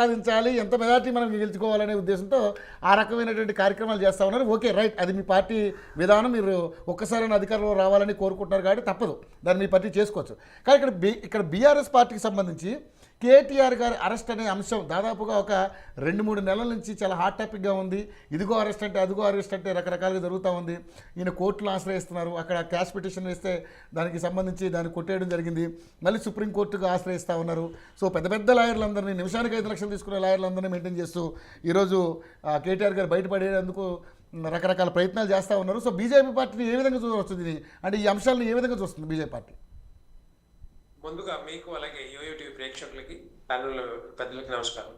సాధించాలి, ఎంత మెజార్టీ మనం గెలుచుకోవాలనే ఉద్దేశంతో ఆ రకమైనటువంటి కార్యక్రమాలు చేస్తూ ఉన్నారు. ఓకే, రైట్, అది మీ పార్టీ విధానం. మీరు ఒక్కసారి అధికారంలో రావాలని కోరుకుంటున్నారు కాబట్టి తప్పదు, దాన్ని మీ పార్టీ చేసుకోవచ్చు. కానీ ఇక్కడ బీఆర్ఎస్ పార్టీకి సంబంధించి కేటీఆర్ గారి అరెస్ట్ అనే అంశం దాదాపుగా ఒక 2-3 నెలల నుంచి చాలా హాట్ టాపిక్గా ఉంది. ఇదిగో అరెస్ట్ అంటే అదిగో అరెస్ట్ అంటే రకరకాలుగా జరుగుతూ ఉంది. ఈయన కోర్టులు ఆశ్రయిస్తున్నారు, అక్కడ క్యాష్ పిటిషన్ వేస్తే దానికి సంబంధించి దాన్ని కొట్టేయడం జరిగింది, మళ్ళీ సుప్రీంకోర్టుకు ఆశ్రయిస్తూ ఉన్నారు. సో పెద్ద పెద్ద లాయర్లందరినీ, నిమిషానికి 5 లక్షలు తీసుకునే లాయర్లందరినీ మెయింటైన్ చేస్తూ ఈరోజు కేటీఆర్ గారు బయటపడేందుకు రకరకాల ప్రయత్నాలు చేస్తూ ఉన్నారు. సో బీజేపీ పార్టీని ఏ విధంగా చూస్తుంది, అంటే ఈ అంశాలను ఏ విధంగా చూస్తుంది బీజేపీ పార్టీ? ముందుగా మీకు అలాగే యోయో టీవీ ప్రేక్షకులకి ప్యానల్ పెద్దలకి నమస్కారం.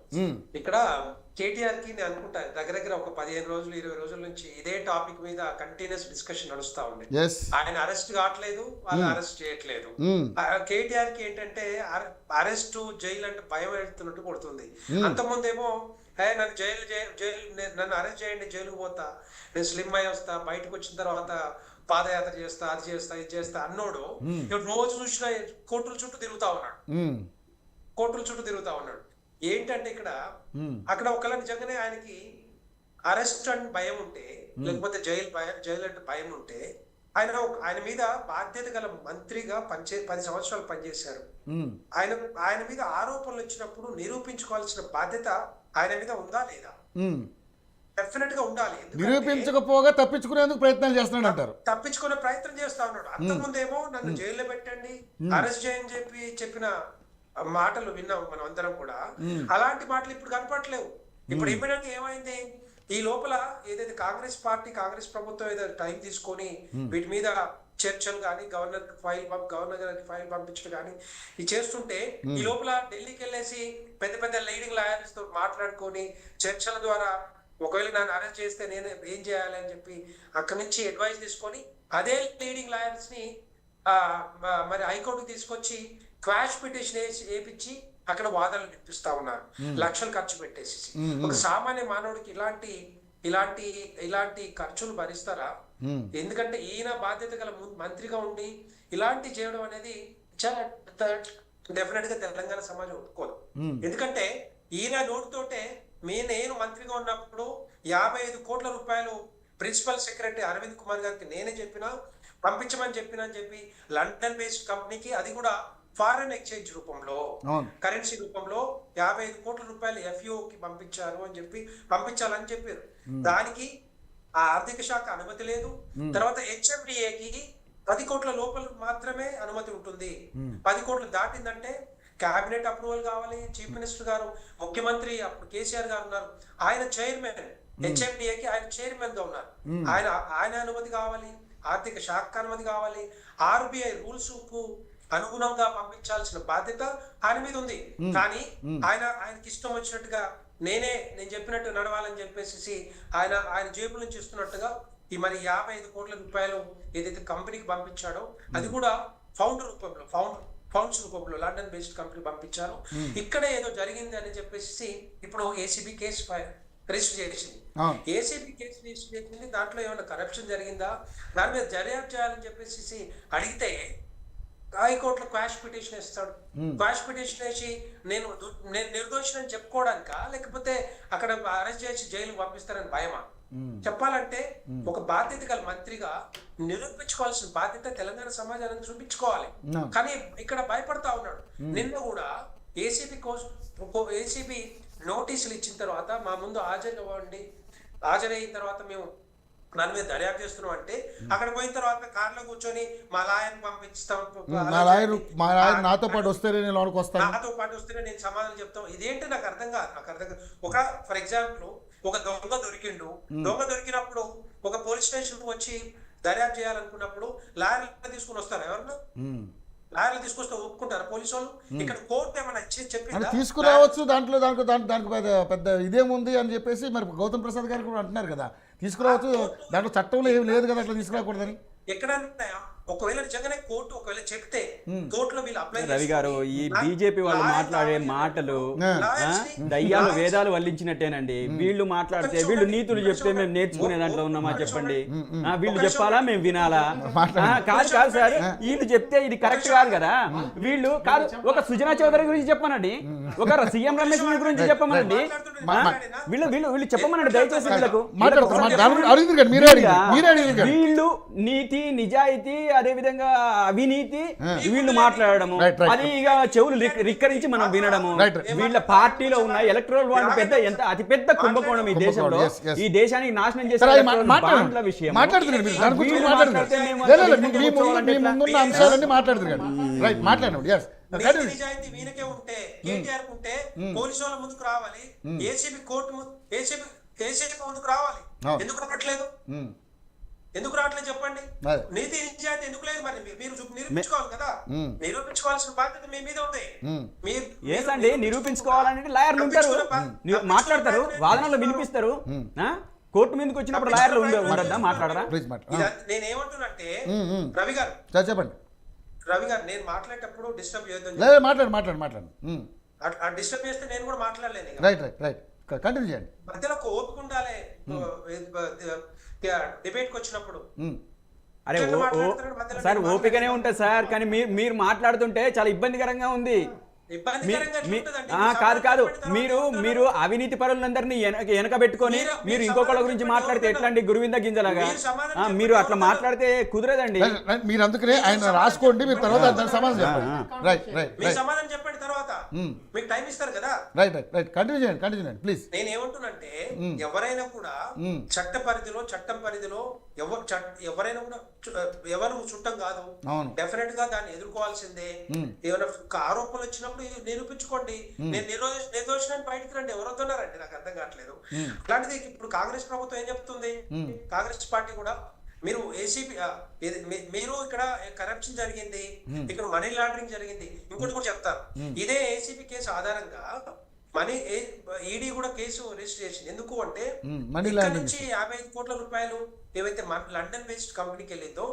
ఇక్కడ కేటీఆర్ కి నేను అనుకుంటా దగ్గర ఒక 15 రోజులు 20 రోజుల నుంచి ఇదే టాపిక్ మీద కంటిన్యూస్ డిస్కషన్ నడుస్తా ఉంది. ఆయన అరెస్ట్ కావట్లేదు, వాళ్ళు అరెస్ట్ చేయట్లేదు. కేటీఆర్ కి ఏంటంటే అరెస్ట్ జైలు అంటే భయం ఎడుతున్నట్టు కొడుతుంది. అంతకుముందేమో నన్ను నన్ను అరెస్ట్ చేయండి, జైలుకు పోతా, నేను స్లిమ్ అయి వస్తా, బయటకు వచ్చిన తర్వాత పాదయాత్ర చేస్తా, అది చేస్తా, ఇది చేస్తా అన్నోడు రోజు చూసిన కోర్టుల చుట్టూ తిరుగుతా ఉన్నాడు. ఏంటంటే అక్కడ ఒకళ్ళ నిజంగానే ఆయనకి అరెస్ట్ అంటే భయం ఉంటే, లేకపోతే జైలు అంటే భయం ఉంటే, ఆయన మీద బాధ్యత గల మంత్రిగా 10 సంవత్సరాలు పనిచేశారు. ఆయన మీద ఆరోపణలు వచ్చినప్పుడు నిరూపించుకోవాల్సిన బాధ్యత ఆయన మీద ఉందా లేదా? డెఫినెట్ గా ఉండాలి. నిరూపించకపోగా తప్పించుకునేందుకు ప్రయత్నాలు చేస్తున్నాడు అంటారు. తప్పించుకునే ప్రయత్నం చేస్తా ఉన్నాడు. అంతకుముందేమో నన్ను జైల్లో పెట్టండి, అరెస్ట్ చేయని చెప్పిన మాటలు విన్నాం మనం అందరం కూడా. అలాంటి మాటలు ఇప్పుడు కనపడలేవు. ఇప్పుడు ఇమ్మీడియట్ ఏమైంది, ఈ లోపల ఏదైతే కాంగ్రెస్ ప్రభుత్వం ఏదైతే టైం తీసుకొని వీటి మీద చర్చలు కానీ గవర్నర్ గారికి ఫైల్ పంపించడం కానీ ఇది చేస్తుంటే, ఈ లోపల ఢిల్లీకి వెళ్ళేసి పెద్ద లీడింగ్ లాయర్స్ తో మాట్లాడుకొని చర్చల ద్వారా ఒకవేళ నన్ను అరెస్ట్ చేస్తే నేను ఏం చేయాలి అని చెప్పి అక్కడి నుంచి అడ్వైస్ తీసుకొని అదే లీడింగ్ లాయర్స్ ని మరి హైకోర్టుకు తీసుకొచ్చి క్వాష్ పిటిషన్ వేపించి అక్కడ వాదనలు వినిపిస్తా ఉన్నారు, లక్షలు ఖర్చు పెట్టేసి. ఒక సామాన్య మానవుడికి ఇలాంటి ఖర్చులు భరిస్తారా? ఎందుకంటే ఈయన బాధ్యత గల మంత్రిగా ఉండి ఇలాంటి చేయడం అనేది చాలా డెఫినెట్ గా తెలంగాణ సమాజం ఒప్పుకోదు. ఎందుకంటే ఈయన నోటితోటే నేను మంత్రిగా ఉన్నప్పుడు 55 కోట్ల రూపాయలు ప్రిన్సిపల్ సెక్రటరీ అరవింద్ కుమార్ గారికి నేనే పంపించమని చెప్పి లండన్ బేస్డ్ కంపెనీకి, అది కూడా ఫారెన్ ఎక్స్చేంజ్ రూపంలో, కరెన్సీ రూపంలో 55 కోట్ల రూపాయలు ఎఫ్యూకి పంపించాలని చెప్పారు. దానికి ఆ ఆర్థిక శాఖ అనుమతి లేదు. తర్వాత హెచ్ఎండిఏకి 10 కోట్ల లోపల మాత్రమే అనుమతి ఉంటుంది. 10 కోట్లు దాటిందంటే క్యాబినెట్ అప్రూవల్ కావాలి. చీఫ్ మినిస్టర్ గారు, ముఖ్యమంత్రి అప్పుడు కేసీఆర్ గారు ఉన్నారు, ఆయన చైర్మన్, హెచ్ఎండిఏకి ఆయన చైర్మన్ గా ఉన్నారు, ఆయన అనుమతి కావాలి, ఆర్థిక శాఖ అనుమతి కావాలి, ఆర్బీఐ రూల్స్ కు అనుగుణంగా పంపించాల్సిన బాధ్యత ఆయన మీద ఉంది. కానీ ఆయనకి ఇష్టం వచ్చినట్టుగా నేను చెప్పినట్టు నడవాలని చెప్పేసి ఆయన జేబుల నుంచి ఇస్తున్నట్టుగా ఈ మరి 55 కోట్ల రూపాయలు ఏదైతే కంపెనీకి పంపించాడో, అది కూడా ఫౌండ్స్ రూపంలో లండన్ బేస్డ్ కంపెనీ పంపించారు. ఇక్కడ ఏదో జరిగింది అని చెప్పేసి ఇప్పుడు ఏసీబీ కేసు రిజిస్టర్ చేసింది. ఏసీబీ కేసు రిజిస్టర్ చేసింది. దాంట్లో ఏమైనా కరప్షన్ జరిగిందా, దాని మీద దర్యాప్తు చేయాలని చెప్పేసి అడిగితే హైకోర్టులో క్వాష్ పిటిషన్ ఇస్తాడు. క్వాష్ పిటిషన్ వేసి నేను నిర్దోషిని చెప్పుకోవడానికా, లేకపోతే అక్కడ అరెస్ట్ చేసి జైలుకు పంపిస్తారని భయమా? చెప్పాలంటే ఒక బాధ్యత గల మంత్రిగా నిరూపించుకోవాల్సిన బాధ్యత తెలంగాణ సమాజాన్ని చూపించుకోవాలి. కానీ ఇక్కడ భయపడతా ఉన్నాడు. నిన్న కూడా ఏసీబీ నోటీసులు ఇచ్చిన తర్వాత మా ముందు హాజరైన తర్వాత మేము దాని మీద దర్యాప్తు చేస్తున్నాం అంటే, అక్కడ పోయిన తర్వాత కార్లో కూర్చొని మా లాయర్ పంపిస్తాం, నాతో పాటు వస్తేనే నేను సమాధానం చెప్తాం. ఇదేంటి నాకు అర్థం కాదు. ఒక ఫర్ ఎగ్జాంపుల్ ఒక దొంగ దొరికినప్పుడు ఒక పోలీస్ స్టేషన్ వచ్చి దర్యాప్తు చేయాలనుకున్నప్పుడు లాయర్లు తీసుకుని వస్తారు. ఎవరన్నా లాయర్లు తీసుకొస్తే ఒప్పుకుంటారు పోలీసు వాళ్ళు? ఇక్కడ కోర్టు ఏమైనా చెప్పి తీసుకురావచ్చు, దానికి పెద్ద ఇదేముంది అని చెప్పేసి మరి గౌతమ్ ప్రసాద్ గారు కూడా అంటున్నారు కదా, తీసుకురావచ్చు, దాంట్లో చట్టంలో ఏమి లేదు కదా అట్లా తీసుకురాకూడదని. ఎక్కడన్నా ఒకవేళ నిజంగానే కోర్టు ఒకవేళ చెప్తే కోర్టులో వీళ్ళు అప్లై రవి గారు ఈ బీజేపీ వాళ్ళు మాట్లాడే మాటలు దయ్యాలు వేదాలు వల్లించినట్టేనండి. వీళ్ళు మాట్లాడితే వీళ్ళు నీతులు చెప్తే మేము నేర్చుకునే దాంట్లో ఉన్నామా చెప్పండి? వీళ్ళు చెప్పాలా మేము వినాలా? కాదు కాదు సార్, వీళ్ళు చెప్తే ఇది కరెక్ట్ కాదు కదా. వీళ్ళు కాదు, ఒక సుజనా చౌదరి గురించి చెప్పమనండి, ఒక సీఎం రమేష్ గురించి చెప్పమనండి, వీళ్ళు వీళ్ళు వీళ్ళు చెప్పమనండి దయచేసి. వీళ్ళు నీతి నిజాయితీ అదే విధంగా అవినీతి వీళ్ళు మాట్లాడము, అది ఇక చెవులు రిక్కరించి మనం వినడము. వీళ్ళ పార్టీలో ఉన్న ఎలక్ట్రల్ బాండ్ పెద్ద ఎంత అతి పెద్ద కుంభకోణం ఈ దేశంలో, ఈ దేశానికి నాశనం చేసే బాండ్ల విషయం నిజాయితీ వీళ్ళకే ఉంటే కేటీఆర్ ఉంటే పోలీసు వాళ్ళ ముందుకు రావాలి, ఏసీబీ కోర్టు ఏసీబీ ముందుకు రావాలి. ఎందుకు రావట్లేదు? ఎందుకు రావట్లేదు చెప్పండి? నీతి నిజాయితీ ఎందుకు లేదు? మరి మీరు నిరూపించుకోవాలి కదా, నిరూపించుకోవాల్సిన బాధ్యత మీ మీద ఉంది. ఏసండి నిరూపించుకోవాలంటే లాయర్లు ఉంటారు, మాట్లాడతారు, వాదనలు వినిపిస్తారు. కోర్టు మీదకి వచ్చినప్పుడు లాయర్లు ఉండద్దా, మాట్లాడరా? నేనేమంటున్నంటే రవి గారు చెప్పండి. రవి గారు నేను మాట్లాడేటప్పుడు డిస్టర్బ్ చేయొద్దు. మాట్లాడు. డిస్టర్బ్ చేస్తే నేను కూడా మాట్లాడలేను. రైట్ కంటిన్యూ చేయండి. మధ్యలో ఓపిక ఉండాలి డిబేట్ కి వచ్చినప్పుడు. అరే సార్ ఓపికనే ఉంటుంది సార్, కానీ మీరు మాట్లాడుతుంటే చాలా ఇబ్బందికరంగా ఉంది. కాదు మీరు అవినీతి పరులందరినీ వెనక పెట్టుకొని మీరు ఇంకొకళ్ళ గురించి మాట్లాడితే ఎట్లా అండి? గురువింద గింజలాగా మీరు అట్లా మాట్లాడితే కుదరదండి. మీరు అందుకనే ఆయన రాసుకోండి, మీరు తర్వాత సమాధానం చెప్పండి, తర్వాత మీకు టైం ఇస్తారు కదా. రైట్ కంటిన్యూ చేయండి ప్లీజ్. నేను ఏమంటున్నంటే ఎవరైనా కూడా చట్టం పరిధిలో ఎవరైనా కూడా ఎవరు చుట్టం కాదు, డెఫినెట్ గా దాన్ని ఎదుర్కోవాల్సిందే. ఏమైనా ఆరోపణలు వచ్చినప్పుడు నిరూపించుకోండి. నేను నిర్దోషాన్ని బయటకు రండి, ఎవరు వస్తున్నారండి? నాకు అర్థం కావట్లేదు. అలాంటిది ఇప్పుడు కాంగ్రెస్ ప్రభుత్వం ఏం చెప్తుంది? కాంగ్రెస్ పార్టీ కూడా మీరు ఏసీపీ మీరు ఇక్కడ కరప్షన్ జరిగింది, ఇక్కడ మనీ లాండరింగ్ జరిగింది, ఇంకోటి కూడా చెప్తారు. ఇదే ఏసీపీ కేసు ఆధారంగా ఈడీ కూడా కేసు రిజిస్టర్ చేసింది. ఎందుకు అంటే ఇక్కడ నుంచి 55 కోట్ల రూపాయలు ఏవైతే లండన్ బేస్డ్ కంపెనీకి వెళ్ళిందో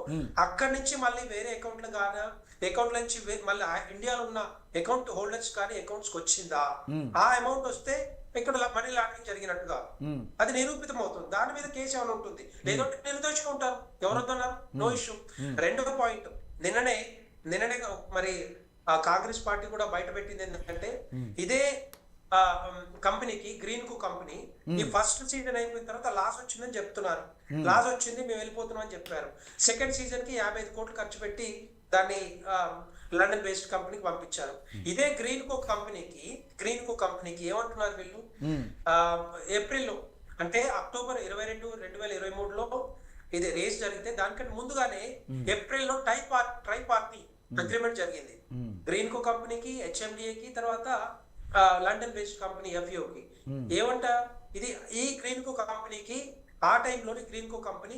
అక్కడి నుంచి మళ్ళీ వేరే అకౌంట్ల నుంచి మళ్ళీ ఇండియాలో ఉన్న అకౌంట్ హోల్డర్స్ కానీ అకౌంట్స్ వచ్చిందా, ఆ అమౌంట్ వస్తే ఇక్కడ మనీ లాండరింగ్ జరిగినట్టుగా అది నిరూపితం అవుతుంది. దాని మీద కేసు ఏమైనా ఉంటుంది, లేదంటే నిర్దోషిగా ఉంటారు. ఎవరు వద్దన్నారు? No issue. రెండవ పాయింట్, నిన్ననే మరి కాంగ్రెస్ పార్టీ కూడా బయట పెట్టింది ఏంటంటే ఇదే కంపెనీకి గ్రీన్ కు కంపెనీ ఈ ఫస్ట్ సీజన్ అయిపోయిన తర్వాత లాస్ వచ్చిందని చెప్తున్నారు. లాస్ వచ్చింది, మేము వెళ్ళిపోతున్నాం అని చెప్పారు. సెకండ్ సీజన్ కి 55 కోట్లు ఖర్చు పెట్టి దాన్ని లండన్ బేస్డ్ కంపెనీకి పంపించారు. ఇదే గ్రీన్ కో కంపెనీకి ఏమంటున్నారు వీళ్ళు? ఏప్రిల్లో అంటే అక్టోబర్ 22, 2023లో ఇది రేస్ జరిగితే దానికంటే ముందుగానే ఏప్రిల్లో ట్రై పార్టీ అగ్రిమెంట్ జరిగింది గ్రీన్ కో కంపెనీకి, హెచ్ఎండిఏకి, తర్వాత లండన్ బేస్డ్ కంపెనీ ఎఫ్ఓకి. ఏమంట ఇది ఈ గ్రీన్ కో కంపెనీకి ఆ టైంలోని గ్రీన్ కో కంపెనీ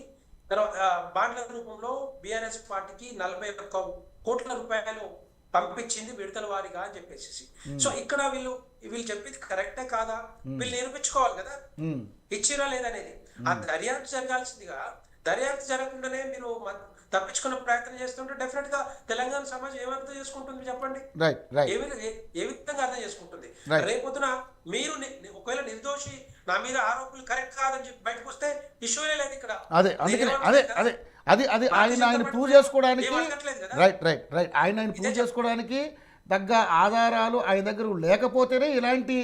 బాండ్ల రూపంలో బిఆర్ఎస్ పార్టీకి 41 కోట్ల రూపాయలు పంపించింది విడతల వారిగా అని చెప్పేసి. సో ఇక్కడ వీళ్ళు చెప్పింది కరెక్టే కాదా? వీళ్ళు నిరూపించుకోవాలి కదా, ఇచ్చిరా లేదనేది. ఆ దర్యాప్తు జరగాల్సిందిగా దర్యాప్తు జరగకుండానే మీరు తప్పించుకునే ప్రయత్నం చేస్తుంటే డెఫినెట్ గా తెలంగాణ సమాజం ఏమర్థం చేసుకుంటుంది చెప్పండి? ఏ విధంగా అర్థం చేసుకుంటుంది? రేపొద్దున మీరు ఒకవేళ నిర్దోషి, నా మీద ఆరోపణలు కరెక్ట్ కాదని చెప్పి బయటకు వస్తే ఇష్యూనే లేదు ఇక్కడ. అది ఆయన ప్రూవ్ చేసుకోవడానికి ఆయన ప్రూవ్ చేసుకోవడానికి తగ్గ ఆధారాలు ఆయన దగ్గర లేకపోతేనే ఇలాంటి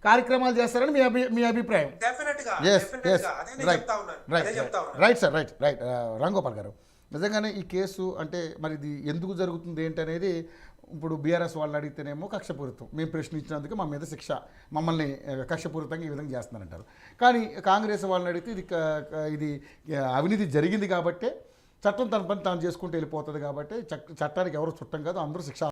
కార్యక్రమాలు చేస్తారని మీ అభిప్రాయం? రైట్ సార్, రైట్ రాంగోపాల్ గారు, నిజంగానే ఈ కేసు అంటే మరి ఇది ఎందుకు జరుగుతుంది ఏంటనేది ఇప్పుడు బీఆర్ఎస్ వాళ్ళని అడిగితేనేమో కక్షపూరితం, మేము ప్రశ్నించినందుకు మా మీద శిక్ష, మమ్మల్ని కక్షపూరితంగా ఈ విధంగా చేస్తున్నారంటారు. కానీ కాంగ్రెస్ వాళ్ళని అడిగితే ఇది అవినీతి జరిగింది కాబట్టే చట్టం తన పని తాను చేసుకుంటూ వెళ్ళిపోతుంది కాబట్టి చట్టానికి ఎవరు చుట్టం కాదు, అందరూ శిక్ష